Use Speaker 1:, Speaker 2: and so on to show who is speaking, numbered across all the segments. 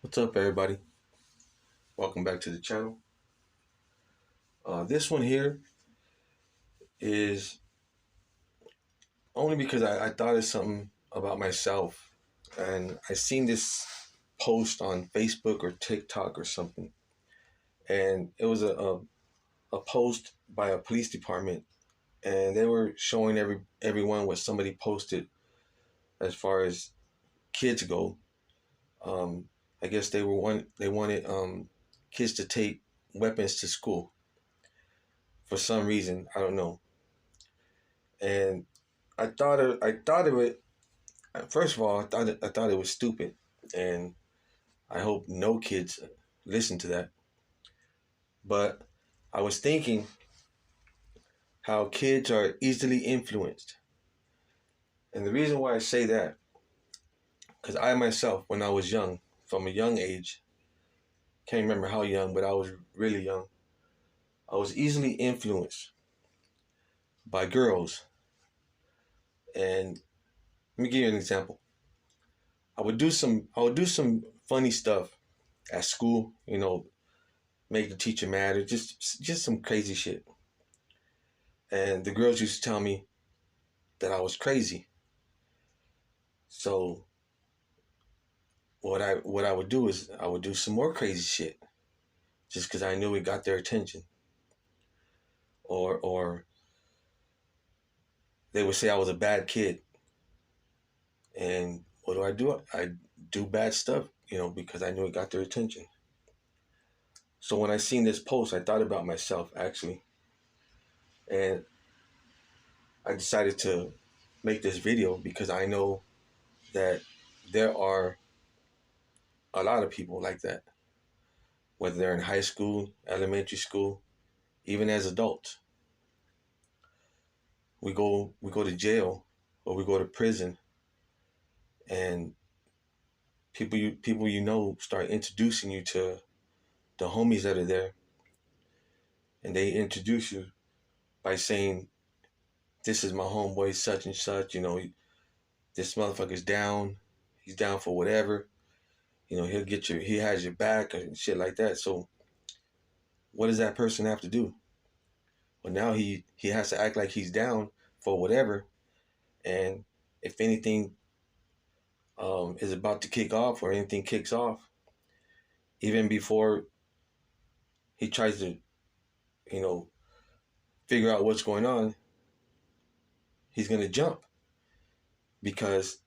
Speaker 1: What's up, everybody? Welcome back to the channel. This one here is only because I thought of something about myself, and I seen this post on Facebook or TikTok or something, and it was a post by a police department, and they were showing everyone what somebody posted as far as kids go. Um, I guess they wanted kids to take weapons to school for some reason. I don't know. And I thought of it. First of all, I thought it was stupid, and I hope no kids listen to that. But I was thinking how kids are easily influenced, and the reason why I say that, because I myself, when I was young, from a young age, can't remember how young, but I was really young. I was easily influenced by girls, and let me give you an example. I would do some funny stuff at school, make the teacher mad, or just some crazy shit. And the girls used to tell me that I was crazy. So what I would do is I would do some more crazy shit just because I knew it got their attention. Or they would say I was a bad kid. And what do? I do bad stuff, because I knew it got their attention. So when I seen this post, I thought about myself actually, and I decided to make this video because I know that there are a lot of people like that, whether they're in high school, elementary school, even as adults. We go to jail or we go to prison, and people start introducing you to the homies that are there, and they introduce you by saying, "This is my homeboy, such and such. This motherfucker's down. He's down for whatever. He has your back and shit like that." So what does that person have to do? Well, now he has to act like he's down for whatever, and if anything is about to kick off or anything kicks off, even before he tries to, you know, figure out what's going on, he's gonna jump because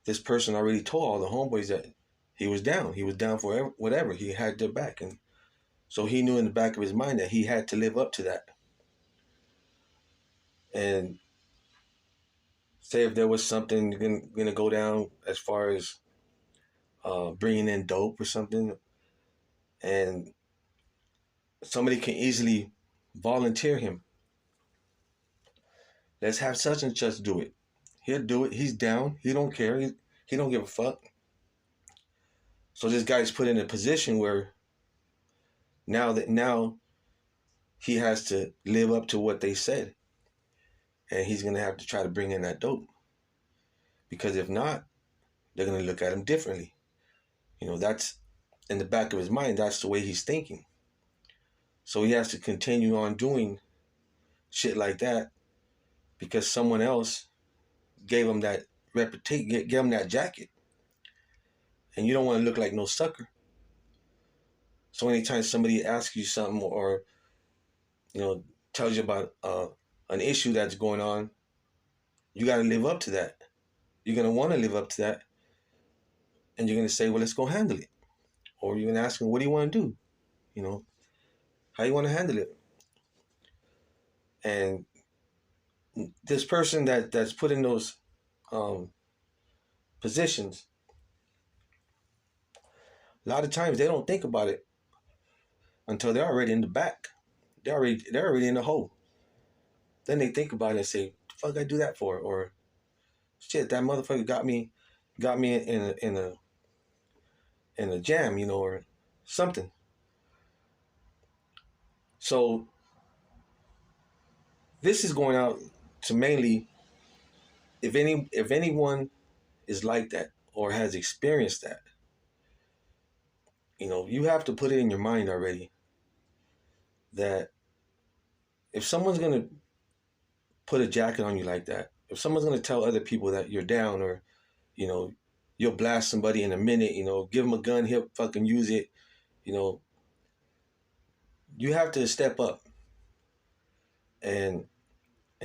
Speaker 1: this person already told all the homeboys that he was down. He was down for whatever. He had their back, and so he knew in the back of his mind that he had to live up to that. And say if there was something gonna go down as far as bringing in dope or something, and somebody can easily volunteer him. Let's have such and such do it. He'll do it. He's down. He don't care. He don't give a fuck. So this guy's put in a position where now he has to live up to what they said, and he's gonna have to try to bring in that dope, because if not, they're gonna look at him differently. That's in the back of his mind. That's the way he's thinking. So he has to continue on doing shit like that because someone else gave him that reputation, gave him that jacket, and you don't want to look like no sucker. So anytime somebody asks you something or tells you about an issue that's going on, you got to live up to that. You're gonna want to live up to that, and you're gonna say, "Well, let's go handle it," or you're gonna ask them, "What do you want to do? How you want to handle it?" And this person that's put in those um, positions, a lot of times they don't think about it until they're already in the back. They're already in the hole. Then they think about it and say, "The fuck I do that for?" Or, "Shit, that motherfucker got me in a jam, or something." So this is going out to mainly, if anyone is like that or has experienced that, You have to put it in your mind already that if someone's going to put a jacket on you like that, if someone's going to tell other people that you're down, or, you know, you'll blast somebody in a minute, give them a gun, he'll fucking use it, you know, you have to step up and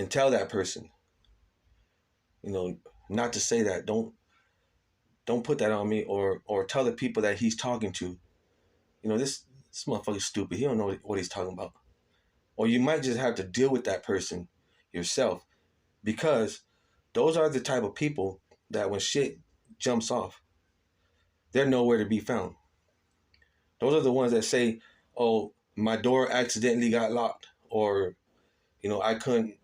Speaker 1: tell that person, you know, not to say that, don't put that on me, or tell the people that he's talking to, this motherfucker's stupid. He don't know what he's talking about. Or you might just have to deal with that person yourself, because those are the type of people that when shit jumps off, they're nowhere to be found. Those are the ones that say, "Oh, my door accidentally got locked," or, I couldn't.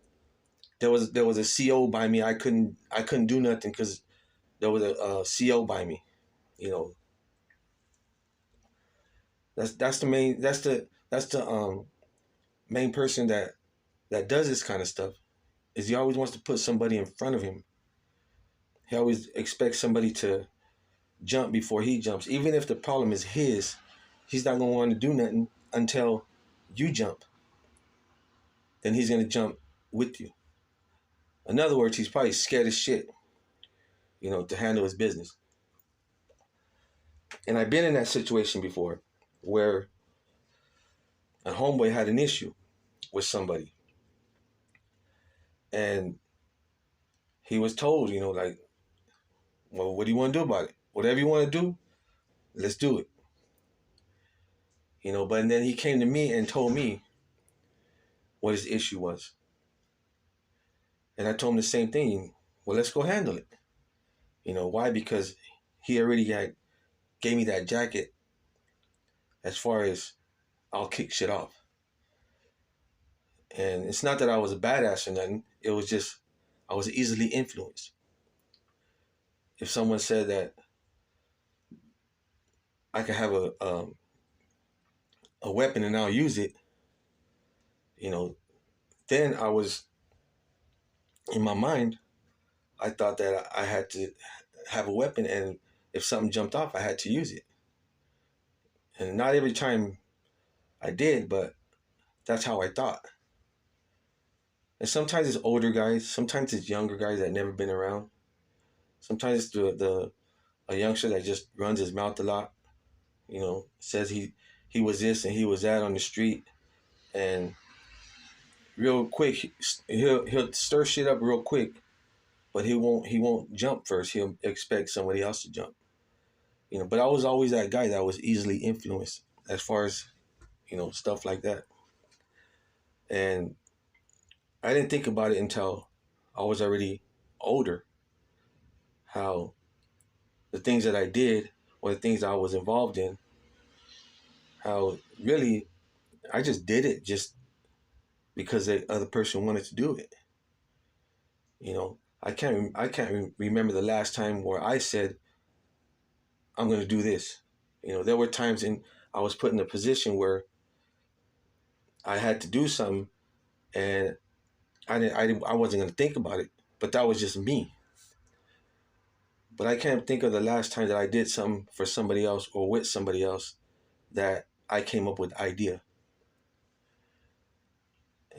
Speaker 1: There was a CO by me. I couldn't do nothing because there was a CO by me. You know, that's the main that's the main person that does this kind of stuff. Is he always wants to put somebody in front of him. He always expects somebody to jump before he jumps. Even if the problem is his, he's not gonna want to do nothing until you jump. Then he's gonna jump with you. In other words, he's probably scared as shit, to handle his business. And I've been in that situation before where a homeboy had an issue with somebody. And he was told, like, well, what do you want to do about it? Whatever you want to do, let's do it. But then he came to me and told me what his issue was. And I told him the same thing. Well, let's go handle it. Why? Because he already gave me that jacket as far as I'll kick shit off. And it's not that I was a badass or nothing. It was just I was easily influenced. If someone said that I could have a weapon and I'll use it, then I was, in my mind, I thought that I had to have a weapon, and if something jumped off, I had to use it. And not every time I did, but that's how I thought. And sometimes it's older guys, sometimes it's younger guys that never been around. Sometimes it's a youngster that just runs his mouth a lot, says he was this and he was that on the street, and real quick he'll stir shit up real quick, but he won't jump first. He'll expect somebody else to jump. But I was always that guy that was easily influenced as far as, stuff like that. And I didn't think about it until I was already older, how the things that I did or the things I was involved in, how really I just did it just because the other person wanted to do it. I can't remember the last time where I said, I'm going to do this. There were times I was put in a position where I had to do something, and I wasn't going to think about it, but that was just me. But I can't think of the last time that I did something for somebody else or with somebody else that I came up with the idea.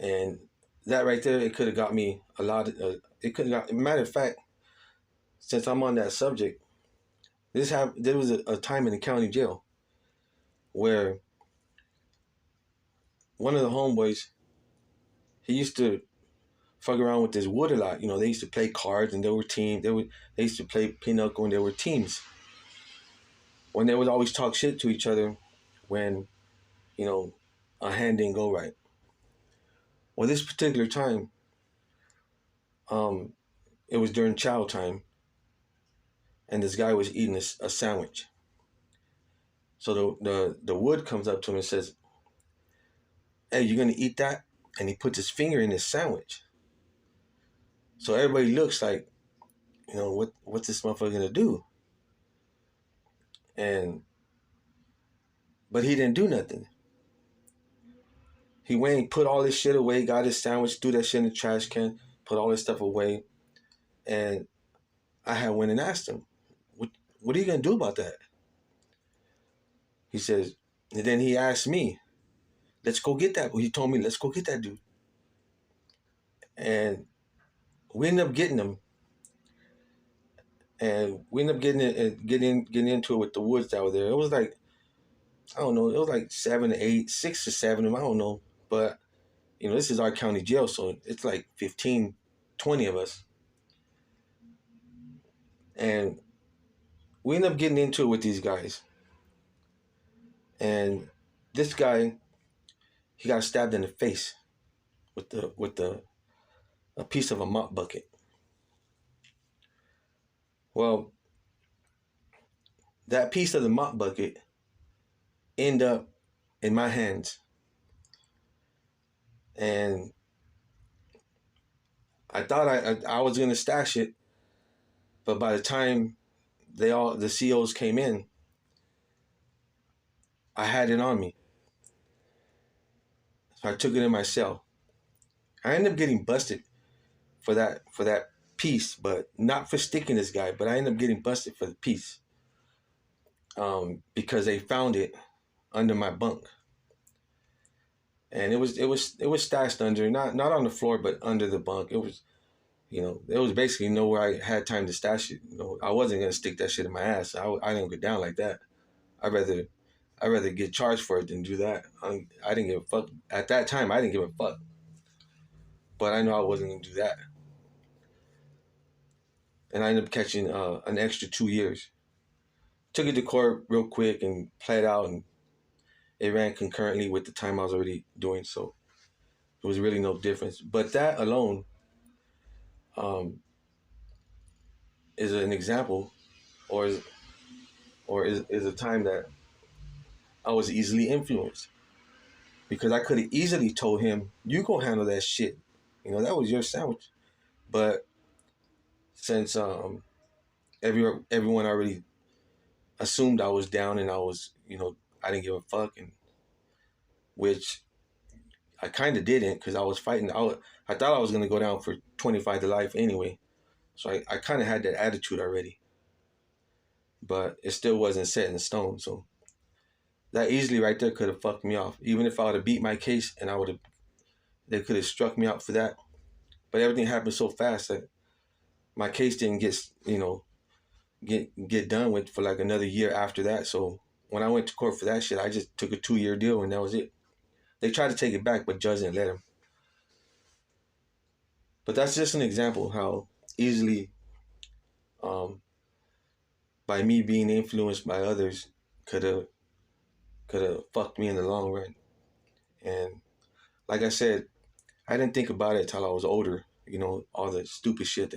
Speaker 1: And that right there, it could have got me a lot. It could have got. Matter of fact, since I'm on that subject, there was a time in the county jail where one of the homeboys, he used to fuck around with this wood a lot. They used to play cards and they were teams. They used to play pinochle and they were teams. When they would always talk shit to each other when, a hand didn't go right. Well, this particular time, it was during chow time, and this guy was eating a sandwich. So the wood comes up to him and says, "Hey, you gonna eat that?" And he puts his finger in his sandwich. So everybody looks like, what's this motherfucker gonna do? But he didn't do nothing. He went and put all his shit away, got his sandwich, threw that shit in the trash can, put all his stuff away. And I had went and asked him, what are you gonna do about that? He says, and then he asked me, let's go get that. He told me, let's go get that dude. And we ended up getting him. And we ended up getting into it with the woods that were there. It was like, I don't know, it was like 7 to 8, 6 to 7 of them, I don't know. But, this is our county jail, so it's like 15, 20 of us. And we ended up getting into it with these guys. And this guy, he got stabbed in the face with a piece of a mop bucket. Well, that piece of the mop bucket ended up in my hands. And I thought I was gonna stash it, but by the time the COs came in, I had it on me. So I took it in my cell. I ended up getting busted for that piece, but not for sticking this guy. But I ended up getting busted for the piece, because they found it under my bunk, and it was stashed under, not on the floor, but under the bunk. It was, it was basically nowhere I had time to stash it. I wasn't gonna stick that shit in my ass. I didn't get down like that. I'd rather get charged for it than do that. I didn't give a fuck at that time. I didn't give a fuck, but I know I wasn't gonna do that, and I ended up catching an extra 2 years. Took it to court real quick and played out, and it ran concurrently with the time I was already doing. So there was really no difference. But that alone, is an example, or is a time that I was easily influenced, because I could have easily told him, "You go handle that shit." That was your sandwich. But since everyone already assumed I was down, and I was, I didn't give a fuck, and which I kind of didn't, because I was fighting. I thought I was gonna go down for 25 to life anyway, so I kind of had that attitude already. But it still wasn't set in stone. So that easily right there could have fucked me off. Even if I would have beat my case, and they could have struck me out for that. But everything happened so fast that my case didn't get done with for like another year after that. So when I went to court for that shit, I just took a 2-year deal, and that was it. They tried to take it back, but judge didn't let him. But that's just an example of how easily, by me being influenced by others, could have fucked me in the long run. And like I said, I didn't think about it till I was older. All the stupid shit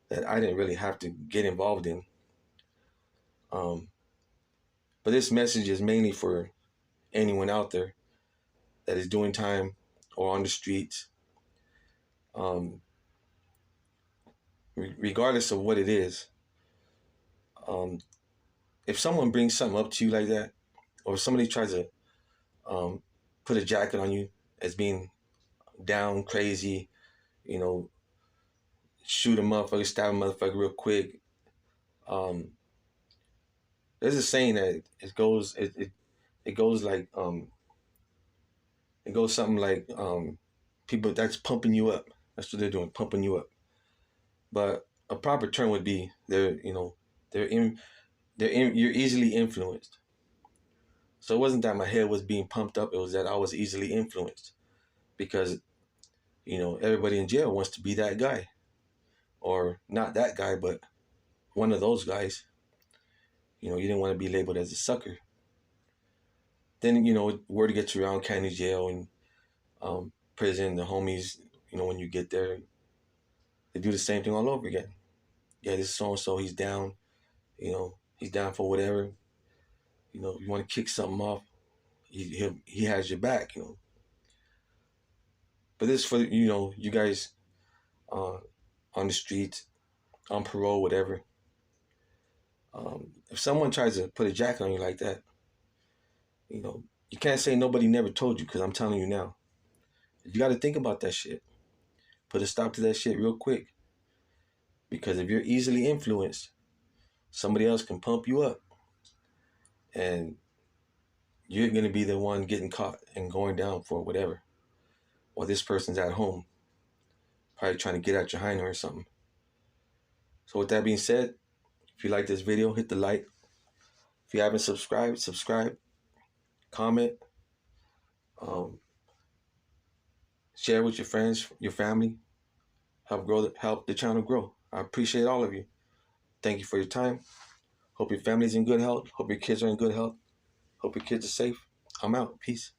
Speaker 1: that I didn't really have to get involved in. But this message is mainly for anyone out there that is doing time or on the streets. Regardless of what it is, if someone brings something up to you like that, or if somebody tries to put a jacket on you as being down, crazy, shoot a motherfucker, stab a motherfucker real quick. There's a saying that it goes like it goes something like, people that's pumping you up. That's what they're doing, pumping you up. But a proper term would be you're easily influenced. So it wasn't that my head was being pumped up, it was that I was easily influenced, because everybody in jail wants to be that guy, or not that guy, but one of those guys. You didn't want to be labeled as a sucker. Then word gets around county jail and prison, the homies, when you get there, they do the same thing all over again. Yeah, this so and so, he's down. He's down for whatever. You want to kick something off, he has your back. But this is for you guys on the streets, on parole, whatever. If someone tries to put a jacket on you like that, you can't say nobody never told you, because I'm telling you now. You got to think about that shit. Put a stop to that shit real quick. Because if you're easily influenced, somebody else can pump you up. And you're going to be the one getting caught and going down for whatever. While this person's at home, probably trying to get at your hyena or something. So with that being said, if you like this video, hit the like. If you haven't subscribed, subscribe, comment, um, share with your friends, your family, help the channel grow. I appreciate all of you. Thank you for your time. Hope your family's in good health. Hope your kids are in good health. Hope your kids are safe. I'm out. Peace.